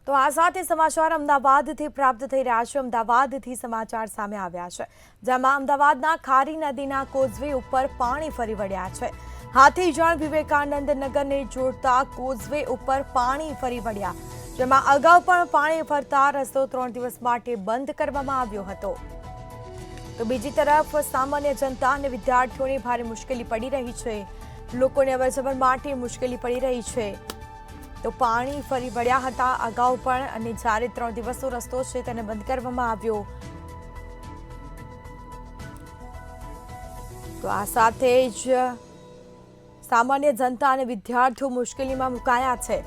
તો આ સાથે સમાચાર અમદાવાદથી પ્રાપ્ત થઈ રહ્યા છે। અમદાવાદથી સમાચાર સામે આવ્યા છે, જેમાં અમદાવાદના ખારી નદીના કોઝવે ઉપર પાણી ફરી વળ્યા છે। હાથીજણ વિવેકાનંદ નગરને જોડતા કોઝવે ઉપર પાણી ફરી વળ્યા, જેમાં અગાઉ પણ પાણી ફરતા રસ્તો 3 દિવસ માટે બંધ કરવામાં આવ્યો હતો। તો બીજી તરફ સામાન્ય જનતા અને વિદ્યાર્થીઓને ભારે મુશ્કેલી પડી રહી છે। લોકોને અવરજવર માટે મુશ્કેલી પડી રહી છે। તો પાણી ફરી વળ્યા હતા અગાઉ પણ, અને જ્યારે 3 દિવસનો રસ્તો છે તેને બંધ કરવામાં આવ્યો। તો આ સાથે જ સામાન્ય જનતા અને વિદ્યાર્થીઓ મુશ્કેલીમાં મુકાયા છે।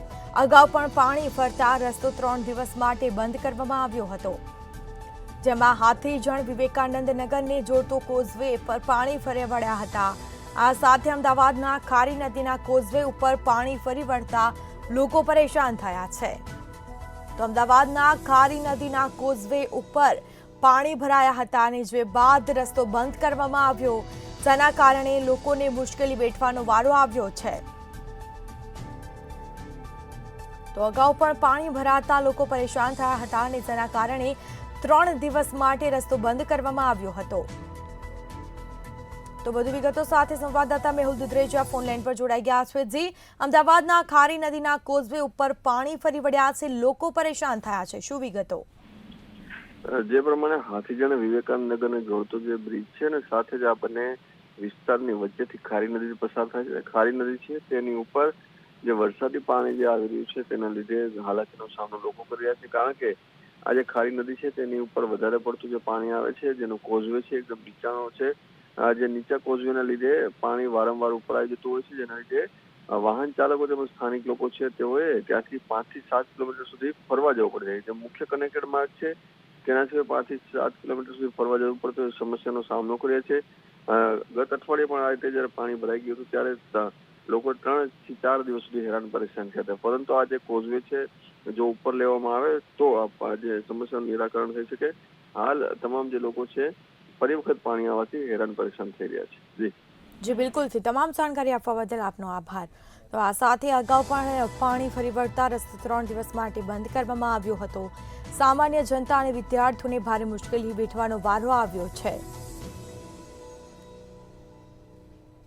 અગાઉ પણ પાણી ફરતા રસ્તો 3 દિવસ માટે બંધ કરવામાં આવ્યો હતો, જેમાં હાથીજણ વિવેકાનંદ નગરને જોડતો કોઝવે પર પાણી ફરી વળ્યા હતા। આ સાથે અમદાવાદના ખારી નદીના કોઝવે ઉપર પાણી ફરી વળતા લોકો પરેશાન થયા છે। તો અમદાવાદના ખારી નદીના કોઝવે ઉપર પાણી ભરાયા હતા, અને જે બાદ રસ્તો બંધ કરવામાં આવ્યો, જેના કારણે લોકોને મુશ્કેલી વેઠવાનો વારો આવ્યો છે। તો અગાઉ પણ પાણી ભરાતા લોકો પરેશાન થયા હતા, અને જેના કારણે 3 દિવસ માટે રસ્તો બંધ કરવામાં આવ્યો હતો। તો વધુ વિગતો સાથે સંવાદદાતા મેહુલ દુધરેજા ફોન લાઈન પર જોડાઈ ગયા છે। જી, અમદાવાદના ખારી નદીના કોઝવે ઉપર પાણી ફરી વળ્યા છે, લોકો પરેશાન થયા છે, શું વિગતો? જે પ્રમાણે હાથીજણ વિવેકાનંદ નગરને જોડતો જે બ્રિજ છે ને, સાથે જ આ બંને વિસ્તારની વચ્ચેથી ખારી નદી પસાર થાય છે। ખારી નદી છે તેની ઉપર જે વરસાદી પાણી જે આવી રહ્યું છે તેના લીધે હાલાકીનો સામનો લોકો કરી રહ્યા છે, કારણ કે આ જે ખારી નદી છે તેની ઉપર વધારે પડતું જે પાણી આવે છે, જેનો કોઝવે છે એકદમ નીચાણો છે। આ જે નીચા કોઝવેના લીધે પાણી વારંવાર ઉપર આવી જતું હોય છે, જેના લીધે વાહન ચાલકો તેમજ સ્થાનિક લોકો છે તેઓએ ત્યાંથી 5 થી 7 કિલોમીટર સુધી ફરવા જવું પડે છે। જે મુખ્ય કનેક્ટેડ માર્ગ છે તેના સિવાય 5 થી 7 કિલોમીટર સુધી ફરવા જવું પડતું સમસ્યાનો સામનો કર્યો છે। ગત અઠવાડિયે પણ આ રીતે જયારે પાણી ભરાઈ ગયું હતું ત્યારે લોકો 3 થી 4 દિવસ સુધી હેરાન પરેશાન થયા હતા, પરંતુ આ જે કોઝવે છે જો ઉપર લેવામાં આવે તો આ જે સમસ્યાનું નિરાકરણ થઈ શકે। હાલ તમામ જે લોકો છે ફરી વખત પાણી આવવાથી હેરાન પરેશાન થઈ રહ્યા છે। જી બિલકુલથી તમામ જાણકારી આપવા બદલ આપનો આભાર। તો આ સાથે અગાઉ પણ પાણી ફરી વળતા રસ્તો 3 દિવસ માટે બંધ કરવામાં આવ્યો હતો। સામાન્ય જનતા અને વિદ્યાર્થીઓને ભારે મુશ્કેલી વેઠવાનો વારો આવ્યો છે।